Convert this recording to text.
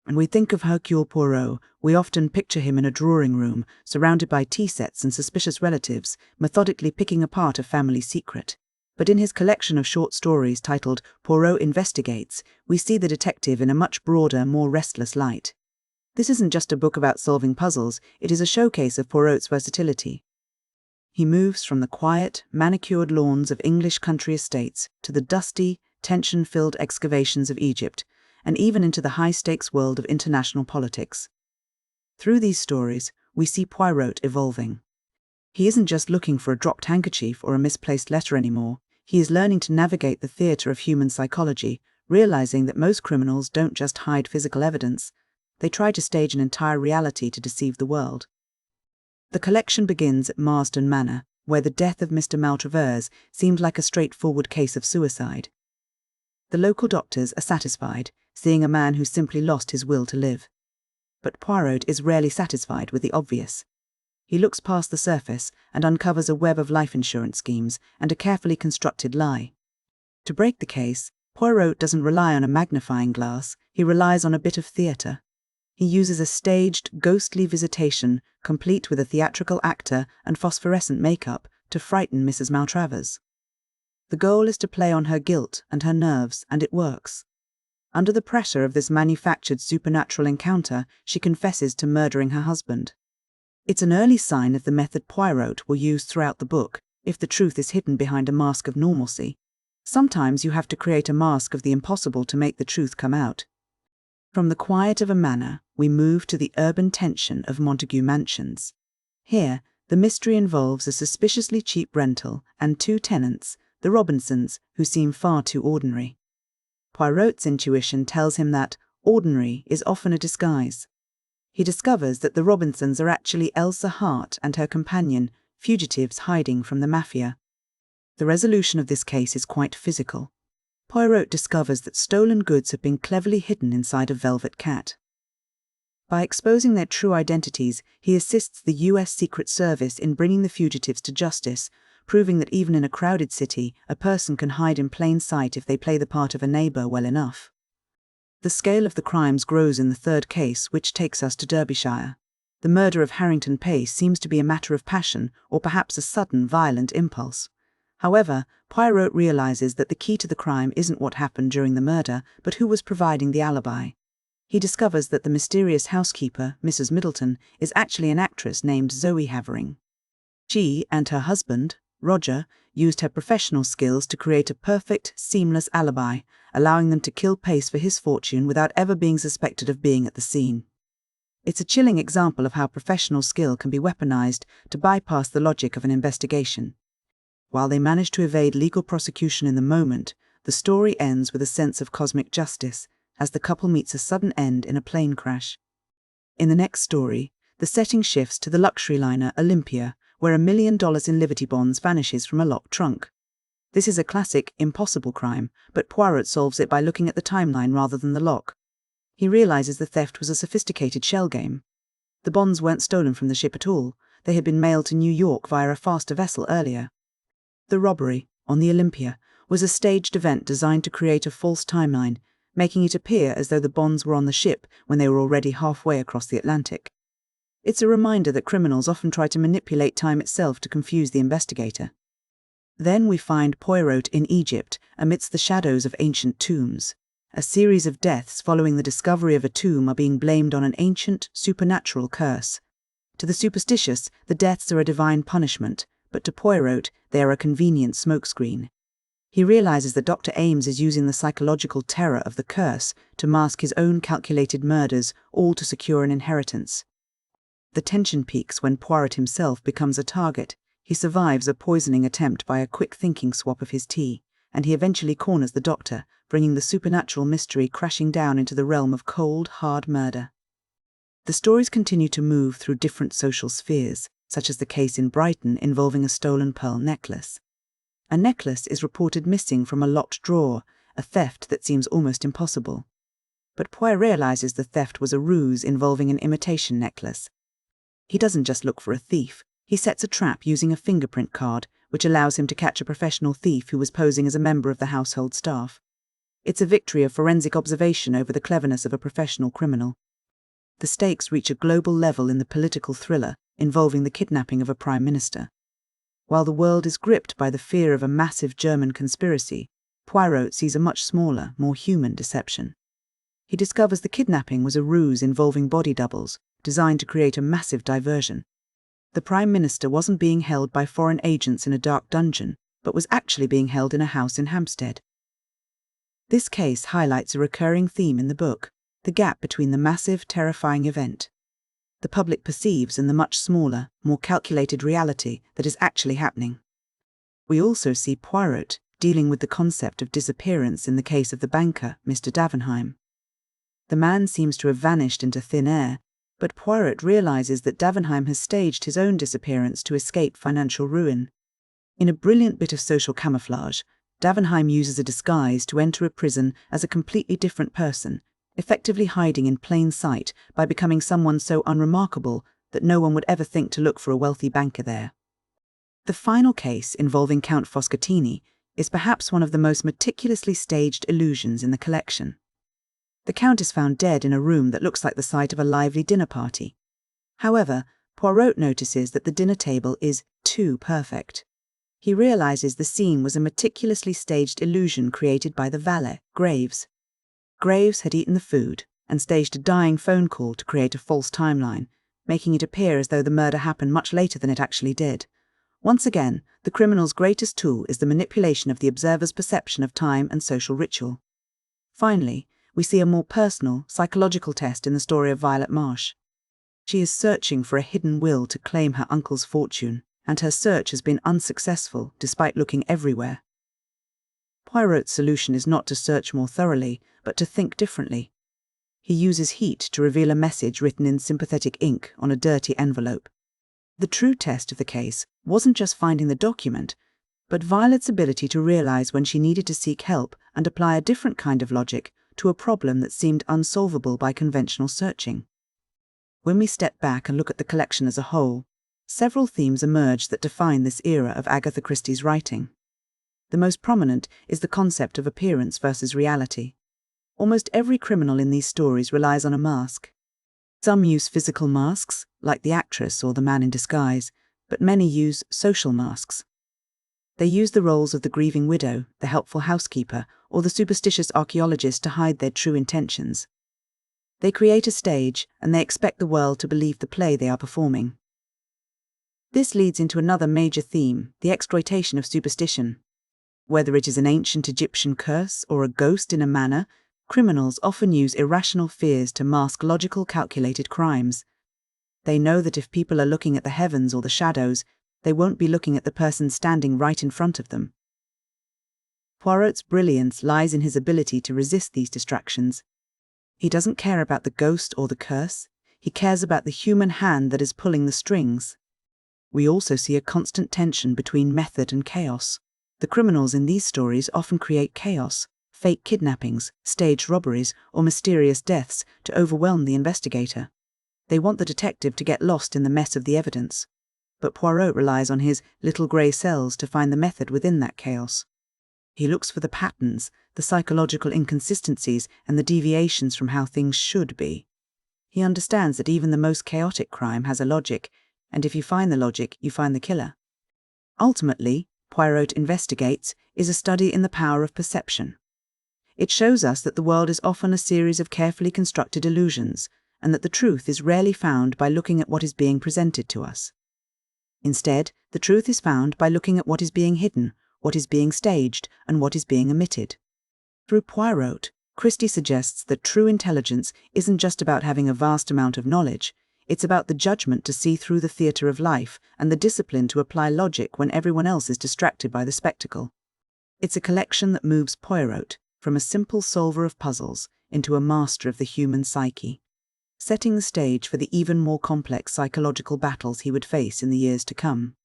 When we think of Hercule Poirot, we often picture him in a drawing room, surrounded by tea sets and suspicious relatives, methodically picking apart a family secret. But in his collection of short stories titled Poirot Investigates, we see the detective in a much broader, more restless light. This isn't just a book about solving puzzles, it is a showcase of Poirot's versatility. He moves from the quiet, manicured lawns of English country estates to the dusty, tension-filled excavations of Egypt, and even into the high-stakes world of international politics. Through these stories, we see Poirot evolving. He isn't just looking for a dropped handkerchief or a misplaced letter anymore. He is learning to navigate the theatre of human psychology, realizing that most criminals don't just hide physical evidence, they try to stage an entire reality to deceive the world. The collection begins at Marsdon Manor, where the death of Mr. Maltravers seemed like a straightforward case of suicide. The local doctors are satisfied, seeing a man who simply lost his will to live. But Poirot is rarely satisfied with the obvious. He looks past the surface and uncovers a web of life insurance schemes and a carefully constructed lie. To break the case, Poirot doesn't rely on a magnifying glass, he relies on a bit of theatre. He uses a staged, ghostly visitation, complete with a theatrical actor and phosphorescent makeup, to frighten Mrs. Maltravers. The goal is to play on her guilt and her nerves, and it works. Under the pressure of this manufactured supernatural encounter, she confesses to murdering her husband. It's an early sign of the method Poirot will use throughout the book, if the truth is hidden behind a mask of normalcy. Sometimes you have to create a mask of the impossible to make the truth come out. From the quiet of a manor, we move to the urban tension of Montague Mansions. Here, the mystery involves a suspiciously cheap rental and two tenants, the Robinsons, who seem far too ordinary. Poirot's intuition tells him that ordinary is often a disguise. He discovers that the Robinsons are actually Elsa Hart and her companion, fugitives hiding from the mafia. The resolution of this case is quite physical. Poirot discovers that stolen goods have been cleverly hidden inside a velvet cat. By exposing their true identities, he assists the U.S. Secret Service in bringing the fugitives to justice, proving that even in a crowded city, a person can hide in plain sight if they play the part of a neighbour well enough. The scale of the crimes grows in the third case, which takes us to Derbyshire. The murder of Harrington Pace seems to be a matter of passion, or perhaps a sudden, violent impulse. However, Poirot realizes that the key to the crime isn't what happened during the murder, but who was providing the alibi. He discovers that the mysterious housekeeper, Mrs. Middleton, is actually an actress named Zoe Havering. She and her husband, Roger, used her professional skills to create a perfect, seamless alibi, allowing them to kill Pace for his fortune without ever being suspected of being at the scene. It's a chilling example of how professional skill can be weaponized to bypass the logic of an investigation. While they manage to evade legal prosecution in the moment, the story ends with a sense of cosmic justice, as the couple meets a sudden end in a plane crash. In the next story, the setting shifts to the luxury liner Olympia, where $1 million in Liberty bonds vanishes from a locked trunk. This is a classic, impossible crime, but Poirot solves it by looking at the timeline rather than the lock. He realizes the theft was a sophisticated shell game. The bonds weren't stolen from the ship at all, they had been mailed to New York via a faster vessel earlier. The robbery, on the Olympia, was a staged event designed to create a false timeline, making it appear as though the bonds were on the ship when they were already halfway across the Atlantic. It's a reminder that criminals often try to manipulate time itself to confuse the investigator. Then we find Poirot in Egypt amidst the shadows of ancient tombs. A series of deaths following the discovery of a tomb are being blamed on an ancient, supernatural curse. To the superstitious, the deaths are a divine punishment, but to Poirot, they are a convenient smokescreen. He realizes that Dr. Ames is using the psychological terror of the curse to mask his own calculated murders, all to secure an inheritance. The tension peaks when Poirot himself becomes a target. He survives a poisoning attempt by a quick-thinking swap of his tea, and he eventually corners the doctor, bringing the supernatural mystery crashing down into the realm of cold, hard murder. The stories continue to move through different social spheres, such as the case in Brighton involving a stolen pearl necklace. A necklace is reported missing from a locked drawer, a theft that seems almost impossible. But Poirot realizes the theft was a ruse involving an imitation necklace. He doesn't just look for a thief, he sets a trap using a fingerprint card, which allows him to catch a professional thief who was posing as a member of the household staff. It's a victory of forensic observation over the cleverness of a professional criminal. The stakes reach a global level in the political thriller involving the kidnapping of a prime minister. While the world is gripped by the fear of a massive German conspiracy, Poirot sees a much smaller, more human deception. He discovers the kidnapping was a ruse involving body doubles, designed to create a massive diversion. The Prime Minister wasn't being held by foreign agents in a dark dungeon, but was actually being held in a house in Hampstead. This case highlights a recurring theme in the book, the gap between the massive, terrifying event the public perceives and the much smaller, more calculated reality that is actually happening. We also see Poirot dealing with the concept of disappearance in the case of the banker, Mr. Davenheim. The man seems to have vanished into thin air, but Poirot realizes that Davenheim has staged his own disappearance to escape financial ruin. In a brilliant bit of social camouflage, Davenheim uses a disguise to enter a prison as a completely different person, effectively hiding in plain sight by becoming someone so unremarkable that no one would ever think to look for a wealthy banker there. The final case, involving Count Foscatini, is perhaps one of the most meticulously staged illusions in the collection. The Count is found dead in a room that looks like the site of a lively dinner party. However, Poirot notices that the dinner table is too perfect. He realizes the scene was a meticulously staged illusion created by the valet, Graves. Graves had eaten the food and staged a dying phone call to create a false timeline, making it appear as though the murder happened much later than it actually did. Once again, the criminal's greatest tool is the manipulation of the observer's perception of time and social ritual. Finally, we see a more personal, psychological test in the story of Violet Marsh. She is searching for a hidden will to claim her uncle's fortune, and her search has been unsuccessful despite looking everywhere. Poirot's solution is not to search more thoroughly, but to think differently. He uses heat to reveal a message written in sympathetic ink on a dirty envelope. The true test of the case wasn't just finding the document, but Violet's ability to realize when she needed to seek help and apply a different kind of logic to a problem that seemed unsolvable by conventional searching. When we step back and look at the collection as a whole, several themes emerge that define this era of Agatha Christie's writing. The most prominent is the concept of appearance versus reality. Almost every criminal in these stories relies on a mask. Some use physical masks, like the actress or the man in disguise, but many use social masks. They use the roles of the grieving widow, the helpful housekeeper, or the superstitious archaeologist to hide their true intentions. They create a stage, and they expect the world to believe the play they are performing. This leads into another major theme, the exploitation of superstition. Whether it is an ancient Egyptian curse or a ghost in a manor, criminals often use irrational fears to mask logical, calculated crimes. They know that if people are looking at the heavens or the shadows, they won't be looking at the person standing right in front of them. Poirot's brilliance lies in his ability to resist these distractions. He doesn't care about the ghost or the curse, he cares about the human hand that is pulling the strings. We also see a constant tension between method and chaos. The criminals in these stories often create chaos, fake kidnappings, staged robberies, or mysterious deaths to overwhelm the investigator. They want the detective to get lost in the mess of the evidence. But Poirot relies on his little grey cells to find the method within that chaos. He looks for the patterns, the psychological inconsistencies, and the deviations from how things should be. He understands that even the most chaotic crime has a logic, and if you find the logic, you find the killer. Ultimately, Poirot Investigates is a study in the power of perception. It shows us that the world is often a series of carefully constructed illusions, and that the truth is rarely found by looking at what is being presented to us. Instead, the truth is found by looking at what is being hidden, what is being staged, and what is being omitted. Through Poirot, Christie suggests that true intelligence isn't just about having a vast amount of knowledge, it's about the judgment to see through the theatre of life and the discipline to apply logic when everyone else is distracted by the spectacle. It's a collection that moves Poirot from a simple solver of puzzles into a master of the human psyche, setting the stage for the even more complex psychological battles he would face in the years to come.